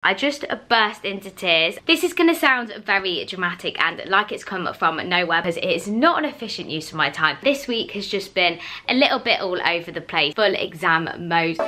I just burst into tears. This is going to sound very dramatic and like it's come from nowhere because it is not an efficient use of my time. This week has just been a little bit all over the place, full exam mode.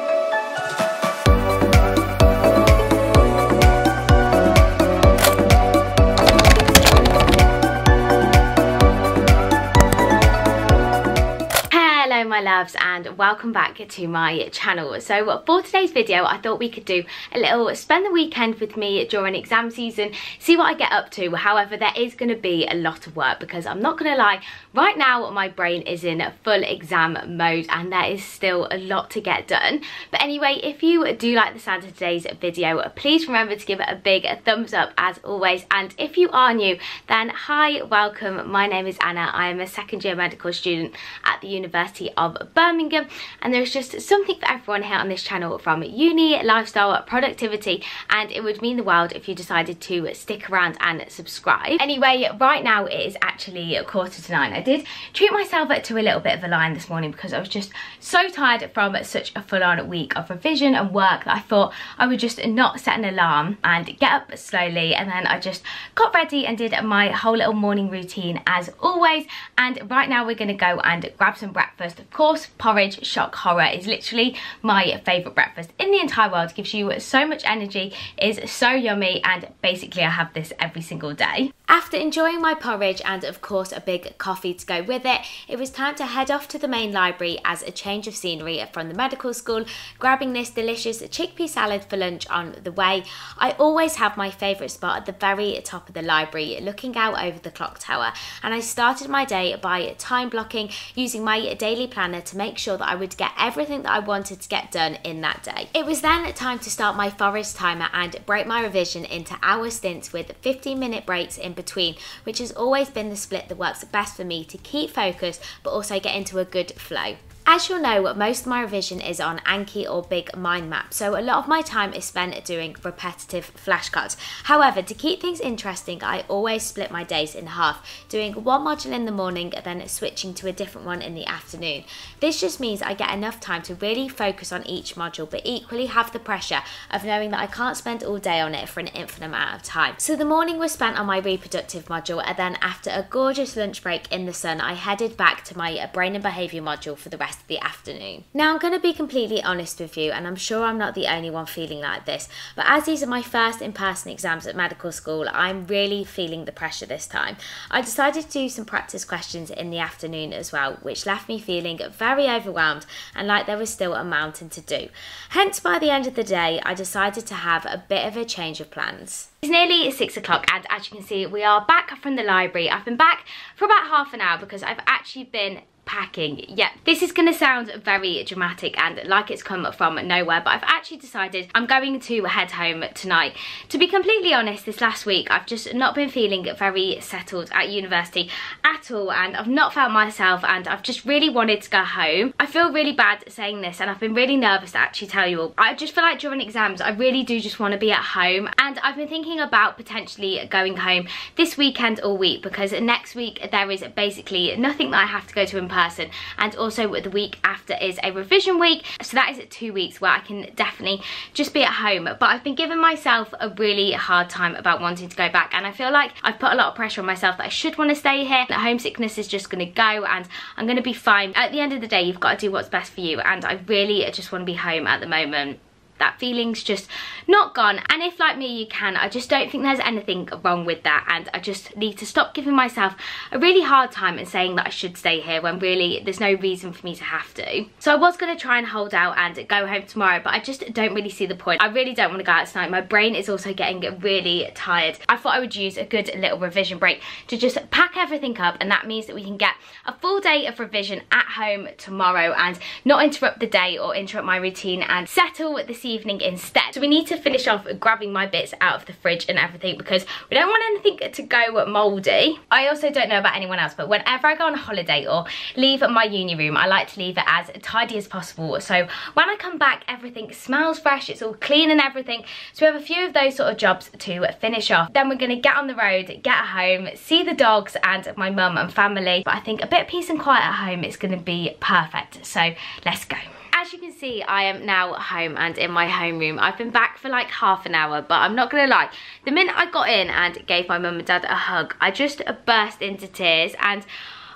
Hello my loves and welcome back to my channel. So for today's video I thought we could do a little spend the weekend with me during exam season, see what I get up to. However, there is going to be a lot of work because I'm not going to lie, right now my brain is in full exam mode and there is still a lot to get done. But anyway, if you do like the sound of today's video, please remember to give it a big thumbs up as always. And if you are new, then hi, welcome. My name is Anna. I am a second year medical student at the University of Birmingham, and there's just something for everyone here on this channel, from uni, lifestyle, productivity, and it would mean the world if you decided to stick around and subscribe. Anyway, right now it is actually 9:15. I did treat myself to a little bit of a line this morning because I was just so tired from such a full-on week of revision and work that I thought I would just not set an alarm and get up slowly, and then I just got ready and did my whole little morning routine as always. And right now we're going to go and grab some breakfast. Of course, porridge shock horror is literally my favourite breakfast in the entire world. Gives you so much energy, is so yummy, and basically I have this every single day. After enjoying my porridge and of course a big coffee to go with it, it was time to head off to the main library as a change of scenery from the medical school, grabbing this delicious chickpea salad for lunch on the way. I always have my favourite spot at the very top of the library, looking out over the clock tower, and I started my day by time blocking, using my daily planner to make sure that I would get everything that I wanted to get done in that day. It was then time to start my forest timer and break my revision into hour stints with 15-minute breaks in between, which has always been the split that works best for me to keep focused but also get into a good flow. As you'll know, most of my revision is on Anki or big mind maps, so a lot of my time is spent doing repetitive flashcards. However, to keep things interesting, I always split my days in half, doing one module in the morning, then switching to a different one in the afternoon. This just means I get enough time to really focus on each module, but equally have the pressure of knowing that I can't spend all day on it for an infinite amount of time. So the morning was spent on my reproductive module, and then after a gorgeous lunch break in the sun, I headed back to my brain and behaviour module for the rest of the afternoon. Now I'm going to be completely honest with you, and I'm sure I'm not the only one feeling like this, but as these are my first in-person exams at medical school, I'm really feeling the pressure this time. I decided to do some practice questions in the afternoon as well, which left me feeling very overwhelmed and like there was still a mountain to do. Hence, by the end of the day, I decided to have a bit of a change of plans. It's nearly 6 o'clock and as you can see, we are back from the library. I've been back for about half an hour because I've actually been packing. Yeah, this is going to sound very dramatic and like it's come from nowhere, but I've actually decided I'm going to head home tonight. To be completely honest, this last week I've just not been feeling very settled at university at all, and I've not felt myself, and I've just really wanted to go home. I feel really bad saying this and I've been really nervous to actually tell you all. I just feel like during exams I really do just want to be at home, and I've been thinking about potentially going home this weekend all week because next week there is basically nothing that I have to go to in person, and also the week after is a revision week, so that is 2 weeks where I can definitely just be at home. But I've been giving myself a really hard time about wanting to go back, and I feel like I've put a lot of pressure on myself that I should want to stay here. That homesickness is just going to go and I'm going to be fine. At the end of the day, you've got to do what's best for you, and I really just want to be home at the moment. That feeling's just not gone, and if like me you can, I just don't think there's anything wrong with that, and I just need to stop giving myself a really hard time and saying that I should stay here when really there's no reason for me to have to. So I was going to try and hold out and go home tomorrow, but I just don't really see the point. I really don't want to go out tonight. My brain is also getting really tired. I thought I would use a good little revision break to just pack everything up, and that means that we can get a full day of revision at home tomorrow and not interrupt the day or interrupt my routine and settle this evening instead. So we need to finish off grabbing my bits out of the fridge and everything because we don't want anything to go mouldy. I also don't know about anyone else, but whenever I go on a holiday or leave my uni room, I like to leave it as tidy as possible, so when I come back everything smells fresh, it's all clean and everything. So we have a few of those sort of jobs to finish off. Then we're going to get on the road, get home, see the dogs and my mum and family, but I think a bit of peace and quiet at home is going to be perfect, so let's go. as you can see, I am now home and in my homeroom. I've been back for like half an hour, but I'm not gonna lie, the minute I got in and gave my mum and dad a hug, I just burst into tears, and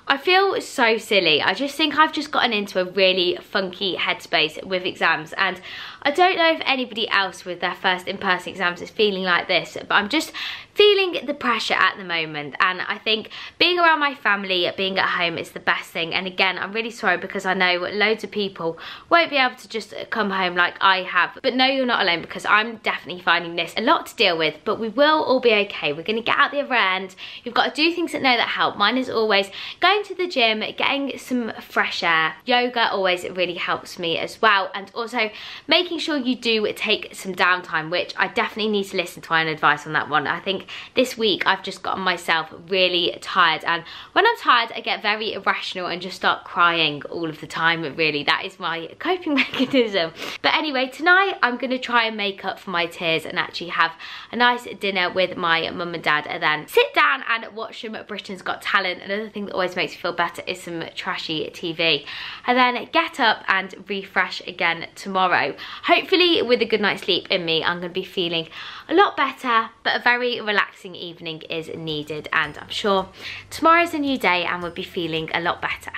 I feel so silly. I just think I've just gotten into a really funky headspace with exams, and I don't know if anybody else with their first in-person exams is feeling like this, but I'm just feeling the pressure at the moment. And I think being around my family, being at home is the best thing. And again, I'm really sorry because I know loads of people won't be able to just come home like I have. But no, you're not alone, because I'm definitely finding this a lot to deal with, but we will all be okay. We're going to get out the other end. You've got to do things that help. Mine is always going to the gym, getting some fresh air. Yoga always really helps me as well, and also making sure you do take some downtime, which I definitely need to listen to my own advice on that one. I think this week I've just gotten myself really tired, and when I'm tired I get very irrational and just start crying all of the time. Really, that is my coping mechanism. But anyway, tonight I'm going to try and make up for my tears and actually have a nice dinner with my mum and dad, and then sit down and watch some Britain's Got Talent. Another thing that always makes me feel better is some trashy TV, and then get up and refresh again tomorrow. Hopefully with a good night's sleep in me, I'm going to be feeling a lot better, but a very relaxing evening is needed, and I'm sure tomorrow's a new day and we'll be feeling a lot better.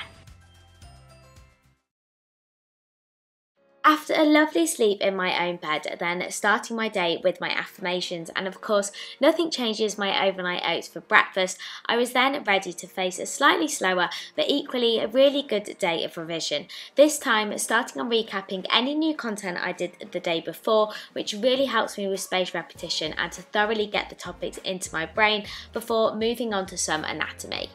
After a lovely sleep in my own bed, then starting my day with my affirmations, and of course nothing changes my overnight oats for breakfast, I was then ready to face a slightly slower but equally a really good day of revision. This time starting on recapping any new content I did the day before, which really helps me with spaced repetition and to thoroughly get the topics into my brain before moving on to some anatomy.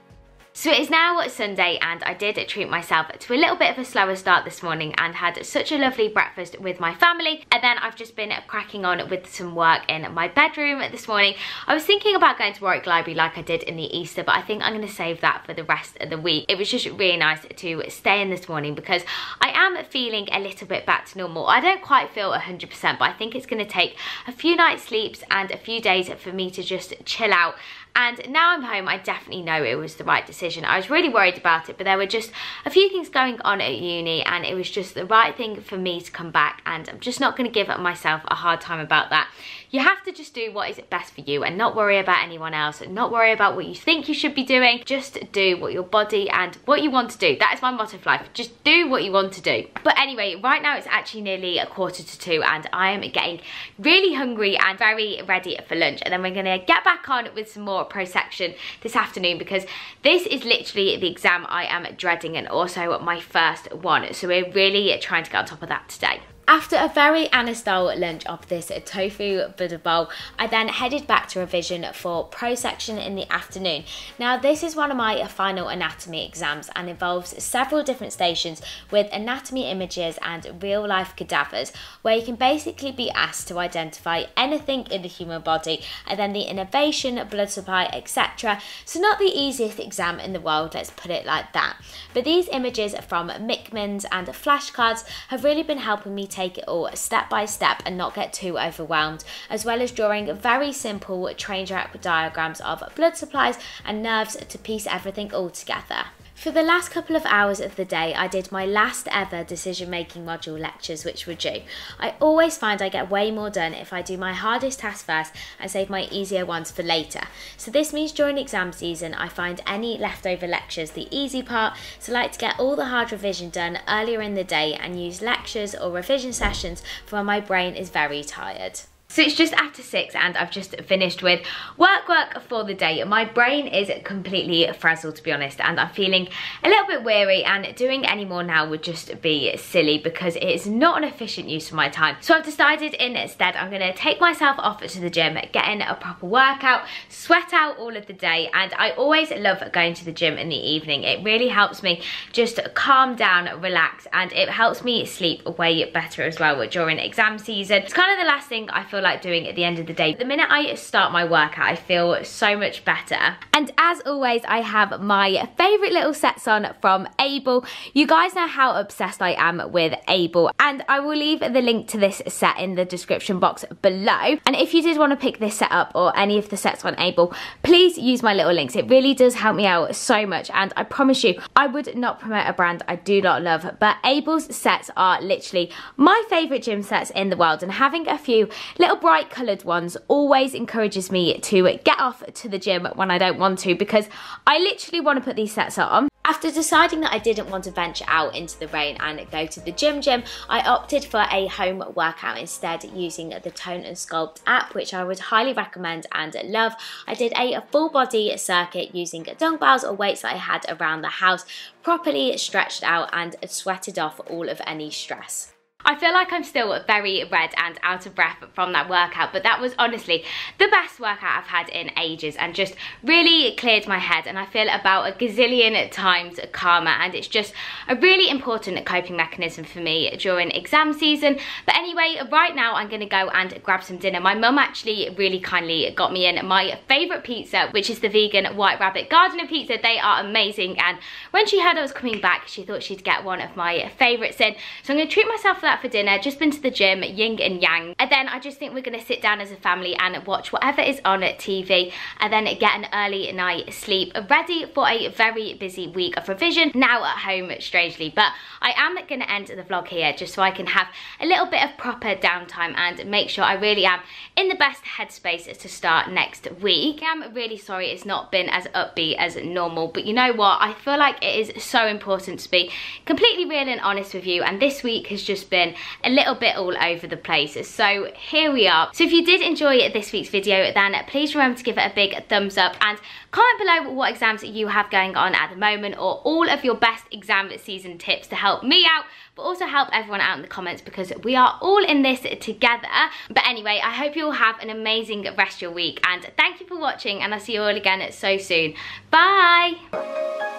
So it is now Sunday, and I did treat myself to a little bit of a slower start this morning and had such a lovely breakfast with my family, and then I've just been cracking on with some work in my bedroom this morning. I was thinking about going to Warwick Library like I did in the Easter, but I think I'm going to save that for the rest of the week. It was just really nice to stay in this morning because I am feeling a little bit back to normal. I don't quite feel 100%, but I think it's going to take a few nights sleeps and a few days for me to just chill out. And now I'm home, I definitely know it was the right decision. I was really worried about it, but there were just a few things going on at uni, and it was just the right thing for me to come back, and I'm just not going to give myself a hard time about that. You have to just do what is best for you and not worry about anyone else, and not worry about what you think you should be doing. Just do what your body and what you want to do. That is my motto for life. Just do what you want to do. But anyway, right now it's actually nearly 1:45 and I am getting really hungry and very ready for lunch. And then we're going to get back on with some more pro section this afternoon, because this is literally the exam I am dreading and also my first one. So we're really trying to get on top of that today. After a very Anna-style lunch of this tofu Buddha bowl, I then headed back to revision for pro section in the afternoon. Now this is one of my final anatomy exams and involves several different stations with anatomy images and real life cadavers, where you can basically be asked to identify anything in the human body and then the innervation, blood supply, etc. So not the easiest exam in the world, let's put it like that. But these images from Mickmans and flashcards have really been helping me take it all step by step and not get too overwhelmed, as well as drawing very simple train track diagrams of blood supplies and nerves to piece everything all together. For the last couple of hours of the day, I did my last ever decision-making module lectures, which were due. I always find I get way more done if I do my hardest tasks first and save my easier ones for later. So this means during exam season, I find any leftover lectures the easy part, so I like to get all the hard revision done earlier in the day and use lectures or revision sessions for when my brain is very tired. So it's just after 6 and I've just finished with work for the day. My brain is completely frazzled, to be honest, and I'm feeling a little bit weary, and doing any more now would just be silly because it is not an efficient use of my time. So I've decided instead I'm going to take myself off to the gym, get in a proper workout, sweat out all of the day, and I always love going to the gym in the evening. It really helps me just calm down, relax, and it helps me sleep way better as well during exam season. It's kind of the last thing I feel like doing at the end of the day. The minute I start my workout, I feel so much better. And as always, I have my favourite little sets on from Able. You guys know how obsessed I am with Able, and I will leave the link to this set in the description box below. And if you did want to pick this set up or any of the sets on Able, please use my little links. It really does help me out so much, and I promise you, I would not promote a brand I do not love, but Able's sets are literally my favourite gym sets in the world, and having a few little bright coloured ones always encourages me to get off to the gym when I don't want to, because I literally want to put these sets on. After deciding that I didn't want to venture out into the rain and go to the gym, I opted for a home workout instead, using the Tone and Sculpt app, which I would highly recommend and love. I did a full body circuit using dumbbells or weights that I had around the house, properly stretched out and sweated off all of any stress. I feel like I'm still very red and out of breath from that workout, but that was honestly the best workout I've had in ages, and just really cleared my head, and I feel about a gazillion times calmer, and it's just a really important coping mechanism for me during exam season. But anyway, right now I'm gonna go and grab some dinner. My mum actually really kindly got me in my favourite pizza, which is the vegan White Rabbit Gardener pizza. They are amazing, and when she heard I was coming back, she thought she'd get one of my favourites in. So I'm gonna treat myself for that for dinner. Just been to the gym, yin and yang, and then I just think we're going to sit down as a family and watch whatever is on TV, and then get an early night sleep, ready for a very busy week of revision now at home, strangely. But I am going to end the vlog here just so I can have a little bit of proper downtime and make sure I really am in the best headspace to start next week. I'm really sorry it's not been as upbeat as normal, but you know what, I feel like it is so important to be completely real and honest with you, and this week has just been a little bit all over the place. So here we are. So if you did enjoy this week's video, then please remember to give it a big thumbs up, and comment below what exams you have going on at the moment, or all of your best exam season tips to help me out, but also help everyone out in the comments, because we are all in this together. But anyway, I hope you all have an amazing rest of your week, and thank you for watching, and I'll see you all again so soon. Bye!